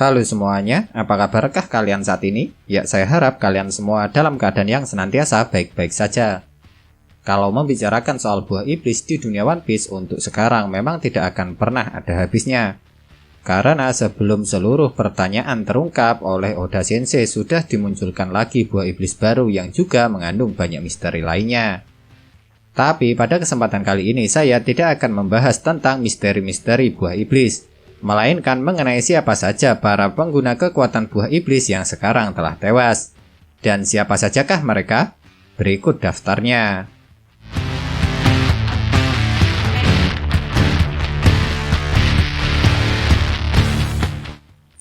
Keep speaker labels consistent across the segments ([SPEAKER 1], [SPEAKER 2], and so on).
[SPEAKER 1] Halo semuanya, apa kabarkah kalian saat ini? Ya, saya harap kalian semua dalam keadaan yang senantiasa baik-baik saja. Kalau membicarakan soal buah iblis di dunia One Piece untuk sekarang memang tidak akan pernah ada habisnya. Karena sebelum seluruh pertanyaan terungkap oleh Oda Sensei sudah dimunculkan lagi buah iblis baru yang juga mengandung banyak misteri lainnya. Tapi pada kesempatan kali ini saya tidak akan membahas tentang misteri-misteri buah iblis, melainkan mengenai siapa saja para pengguna kekuatan buah iblis yang sekarang telah tewas. Dan siapa sajakah mereka? Berikut daftarnya.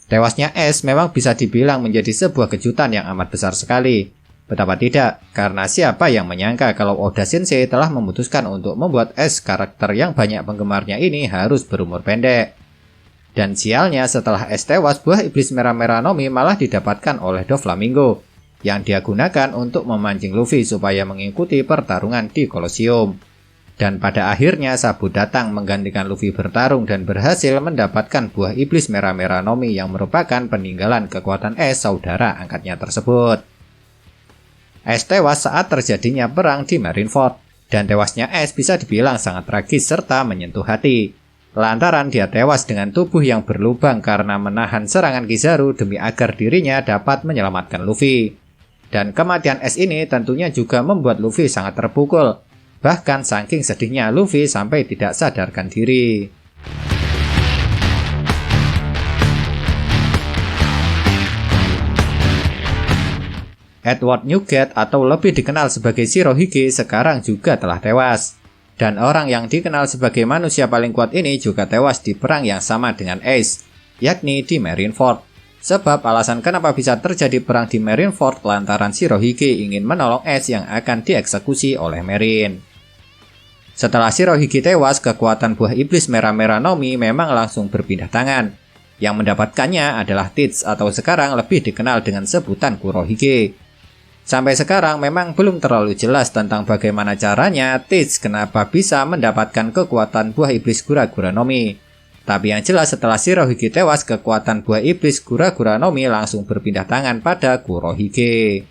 [SPEAKER 1] Tewasnya Ace memang bisa dibilang menjadi sebuah kejutan yang amat besar sekali. Betapa tidak, karena siapa yang menyangka kalau Oda Sensei telah memutuskan untuk membuat Ace karakter yang banyak penggemarnya ini harus berumur pendek. Dan sialnya setelah Ace tewas, buah iblis merah-merah Nomi malah didapatkan oleh Doflamingo, yang dia gunakan untuk memancing Luffy supaya mengikuti pertarungan di Colosseum. Dan pada akhirnya Sabu datang menggantikan Luffy bertarung dan berhasil mendapatkan buah iblis merah-merah Nomi yang merupakan peninggalan kekuatan Ace saudara angkatnya tersebut. Ace tewas saat terjadinya perang di Marineford, dan tewasnya Ace bisa dibilang sangat tragis serta menyentuh hati. Lantaran dia tewas dengan tubuh yang berlubang karena menahan serangan Kizaru demi agar dirinya dapat menyelamatkan Luffy. Dan kematian Ace ini tentunya juga membuat Luffy sangat terpukul. Bahkan saking sedihnya Luffy sampai tidak sadarkan diri. Edward Newgate atau lebih dikenal sebagai Shirohige sekarang juga telah tewas. Dan orang yang dikenal sebagai manusia paling kuat ini juga tewas di perang yang sama dengan Ace, yakni di Marineford. Sebab alasan kenapa bisa terjadi perang di Marineford lantaran Shirohige ingin menolong Ace yang akan dieksekusi oleh Marine. Setelah Shirohige tewas, kekuatan buah iblis merah-merah Nomi memang langsung berpindah tangan. Yang mendapatkannya adalah Tits atau sekarang lebih dikenal dengan sebutan Kurohige. Sampai sekarang memang belum terlalu jelas tentang bagaimana caranya Tits kenapa bisa mendapatkan kekuatan buah iblis Gura-Gura Nomi. Tapi yang jelas setelah Shirohige tewas, kekuatan buah iblis Gura-Gura Nomi langsung berpindah tangan pada Kurohige.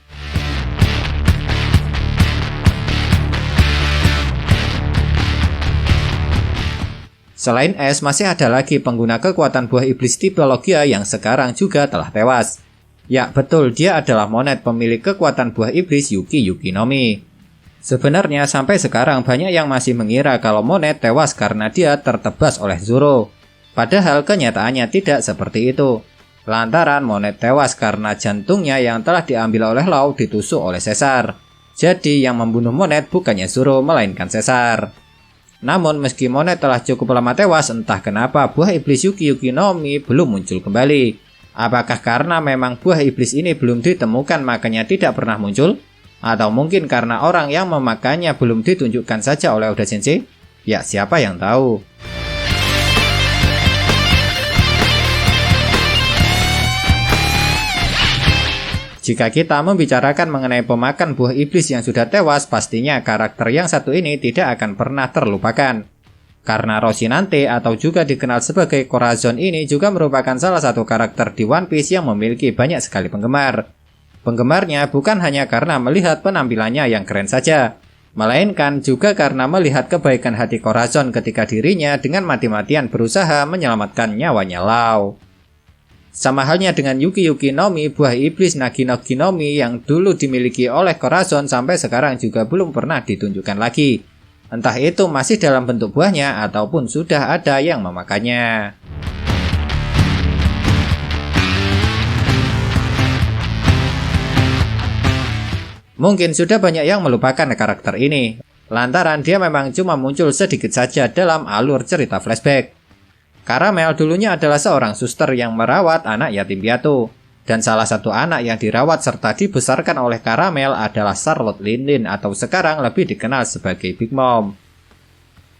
[SPEAKER 1] Selain Ace, masih ada lagi pengguna kekuatan buah iblis tipe Logia yang sekarang juga telah tewas. Ya betul, dia adalah Monet pemilik kekuatan buah iblis Yuki Nomi. Sebenarnya sampai sekarang banyak yang masih mengira kalau Monet tewas karena dia tertebas oleh Zoro. Padahal kenyataannya tidak seperti itu. Lantaran Monet tewas karena jantungnya yang telah diambil oleh Law ditusuk oleh Caesar. Jadi yang membunuh Monet bukannya Zoro melainkan Caesar. Namun meski Monet telah cukup lama tewas, entah kenapa buah iblis Yuki Nomi belum muncul kembali. Apakah karena memang buah iblis ini belum ditemukan makanya tidak pernah muncul? Atau mungkin karena orang yang memakannya belum ditunjukkan saja oleh Oda Sensei? Ya siapa yang tahu. Jika kita membicarakan mengenai pemakan buah iblis yang sudah tewas, pastinya karakter yang satu ini tidak akan pernah terlupakan. Karena Rocinante atau juga dikenal sebagai Corazon ini juga merupakan salah satu karakter di One Piece yang memiliki banyak sekali penggemar. Penggemarnya bukan hanya karena melihat penampilannya yang keren saja, melainkan juga karena melihat kebaikan hati Corazon ketika dirinya dengan mati-matian berusaha menyelamatkan nyawanya Law. Sama halnya dengan Yuki Nomi, buah iblis Nagi Nomi yang dulu dimiliki oleh Corazon sampai sekarang juga belum pernah ditunjukkan lagi. Entah itu masih dalam bentuk buahnya ataupun sudah ada yang memakannya. Mungkin sudah banyak yang melupakan karakter ini, lantaran dia memang cuma muncul sedikit saja dalam alur cerita flashback. Caramel dulunya adalah seorang suster yang merawat anak yatim piatu. Dan salah satu anak yang dirawat serta dibesarkan oleh Caramel adalah Charlotte Lin atau sekarang lebih dikenal sebagai Big Mom.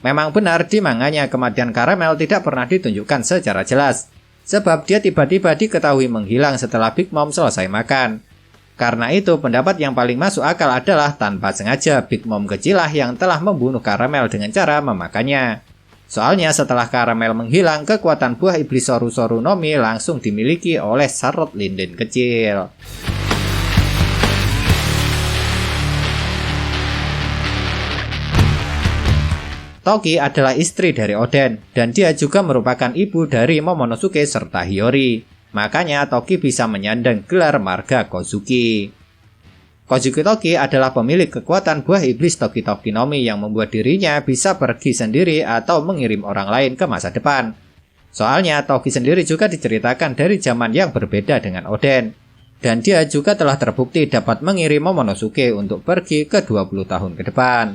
[SPEAKER 1] Memang benar di manganya kematian Caramel tidak pernah ditunjukkan secara jelas. Sebab dia tiba-tiba diketahui menghilang setelah Big Mom selesai makan. Karena itu pendapat yang paling masuk akal adalah tanpa sengaja Big Mom kecilah yang telah membunuh Caramel dengan cara memakannya. Soalnya setelah karamel menghilang, kekuatan buah iblis Soru-Soru no Mi langsung dimiliki oleh Charlotte Linden kecil. Toki adalah istri dari Oden, dan dia juga merupakan ibu dari Momonosuke serta Hiyori. Makanya Toki bisa menyandang gelar marga Kozuki. Kozuki Toki adalah pemilik kekuatan buah iblis Toki Toki no Mi yang membuat dirinya bisa pergi sendiri atau mengirim orang lain ke masa depan. Soalnya Toki sendiri juga diceritakan dari zaman yang berbeda dengan Oden. Dan dia juga telah terbukti dapat mengirim Momonosuke untuk pergi ke 20 tahun ke depan.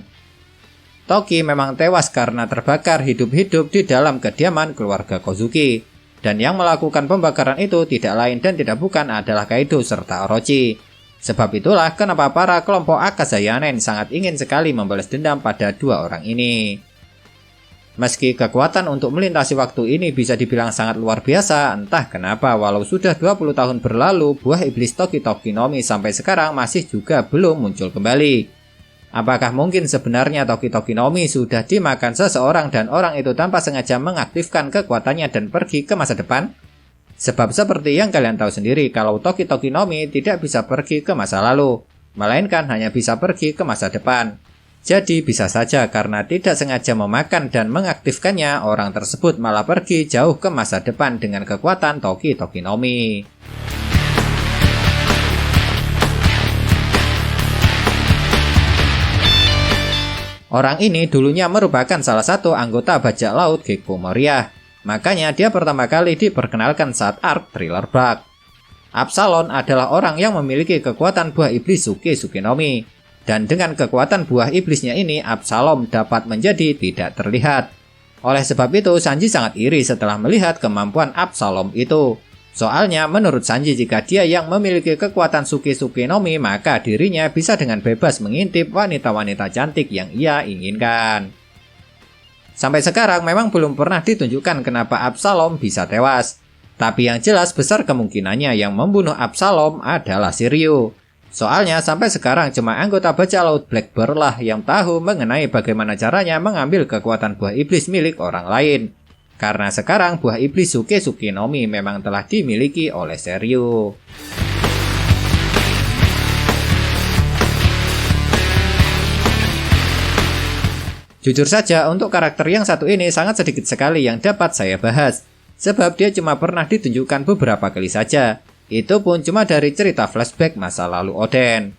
[SPEAKER 1] Toki memang tewas karena terbakar hidup-hidup di dalam kediaman keluarga Kozuki. Dan yang melakukan pembakaran itu tidak lain dan tidak bukan adalah Kaido serta Orochi. Sebab itulah kenapa para kelompok Akazayanen sangat ingin sekali membalas dendam pada dua orang ini. Meski kekuatan untuk melintasi waktu ini bisa dibilang sangat luar biasa, entah kenapa walau sudah 20 tahun berlalu, buah iblis Toki Toki no Mi sampai sekarang masih juga belum muncul kembali. Apakah mungkin sebenarnya Toki Toki no Mi sudah dimakan seseorang dan orang itu tanpa sengaja mengaktifkan kekuatannya dan pergi ke masa depan? Sebab seperti yang kalian tahu sendiri kalau Toki Toki no Mi tidak bisa pergi ke masa lalu, melainkan hanya bisa pergi ke masa depan. Jadi bisa saja karena tidak sengaja memakan dan mengaktifkannya, orang tersebut malah pergi jauh ke masa depan dengan kekuatan Toki Toki no Mi. Orang ini dulunya merupakan salah satu anggota bajak laut Gekko Moria. Makanya dia pertama kali diperkenalkan saat arc Thriller Bark. Absalom adalah orang yang memiliki kekuatan buah iblis Suke Suke no Mi. Dan dengan kekuatan buah iblisnya ini, Absalom dapat menjadi tidak terlihat. Oleh sebab itu, Sanji sangat iri setelah melihat kemampuan Absalom itu. Soalnya menurut Sanji jika dia yang memiliki kekuatan Suke Suke no Mi, maka dirinya bisa dengan bebas mengintip wanita-wanita cantik yang ia inginkan. Sampai sekarang memang belum pernah ditunjukkan kenapa Absalom bisa tewas. Tapi yang jelas besar kemungkinannya yang membunuh Absalom adalah Shiryu. Soalnya sampai sekarang cuma anggota bajak laut Blackbird lah yang tahu mengenai bagaimana caranya mengambil kekuatan buah iblis milik orang lain. Karena sekarang buah iblis Suke Suke no Mi memang telah dimiliki oleh Shiryu. Jujur saja, untuk karakter yang satu ini sangat sedikit sekali yang dapat saya bahas. Sebab dia cuma pernah ditunjukkan beberapa kali saja. Itu pun cuma dari cerita flashback masa lalu Oden.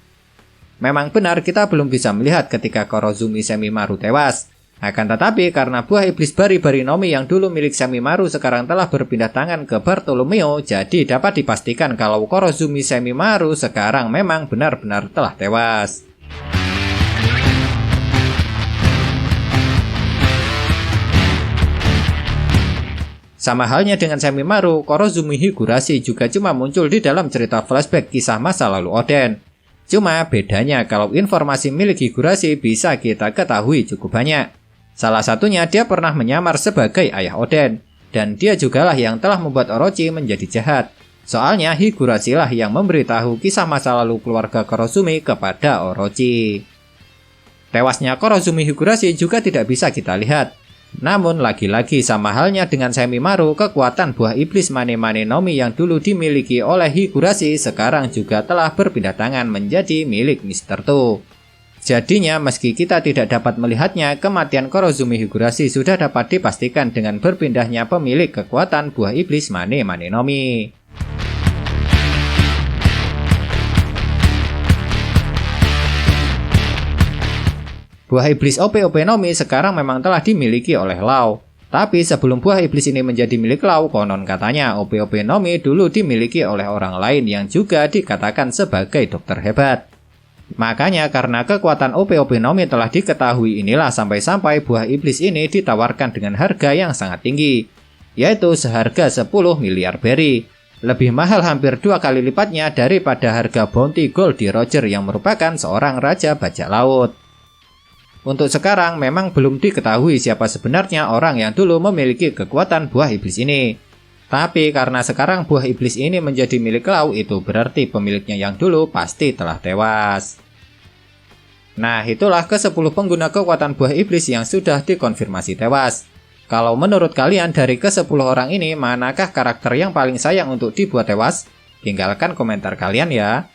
[SPEAKER 1] Memang benar kita belum bisa melihat ketika Kurozumi Semimaru tewas. Akan tetapi karena buah iblis Bari-Bari no Mi yang dulu milik Semimaru sekarang telah berpindah tangan ke Bartolomeo, jadi dapat dipastikan kalau Kurozumi Semimaru sekarang memang benar-benar telah tewas. Sama halnya dengan Semimaru, Kurozumi Higurashi juga cuma muncul di dalam cerita flashback kisah masa lalu Oden. Cuma bedanya kalau informasi milik Higurashi bisa kita ketahui cukup banyak. Salah satunya dia pernah menyamar sebagai ayah Oden, dan dia jugalah yang telah membuat Orochi menjadi jahat. Soalnya Higurashi lah yang memberitahu kisah masa lalu keluarga Kurozumi kepada Orochi. Tewasnya Kurozumi Higurashi juga tidak bisa kita lihat. Namun lagi-lagi sama halnya dengan Semimaru, kekuatan buah iblis Mane Mane no Mi yang dulu dimiliki oleh Higurashi sekarang juga telah berpindah tangan menjadi milik Mr. To. Jadinya meski kita tidak dapat melihatnya, kematian Kurozumi Higurashi sudah dapat dipastikan dengan berpindahnya pemilik kekuatan buah iblis Mane Mane no Mi. Buah iblis OP-OP no Mi sekarang memang telah dimiliki oleh Lau. Tapi sebelum buah iblis ini menjadi milik Lau, konon katanya OP-OP no Mi dulu dimiliki oleh orang lain yang juga dikatakan sebagai dokter hebat. Makanya karena kekuatan OP-OP no Mi telah diketahui inilah sampai-sampai buah iblis ini ditawarkan dengan harga yang sangat tinggi, yaitu seharga 10 miliar berry. Lebih mahal hampir 2 kali lipatnya daripada harga bounty Goldie Roger yang merupakan seorang raja bajak laut. Untuk sekarang memang belum diketahui siapa sebenarnya orang yang dulu memiliki kekuatan buah iblis ini. Tapi karena sekarang buah iblis ini menjadi milik Lau, itu berarti pemiliknya yang dulu pasti telah tewas. Nah, itulah ke-10 pengguna kekuatan buah iblis yang sudah dikonfirmasi tewas. Kalau menurut kalian dari ke-10 orang ini, manakah karakter yang paling sayang untuk dibuat tewas? Tinggalkan komentar kalian ya.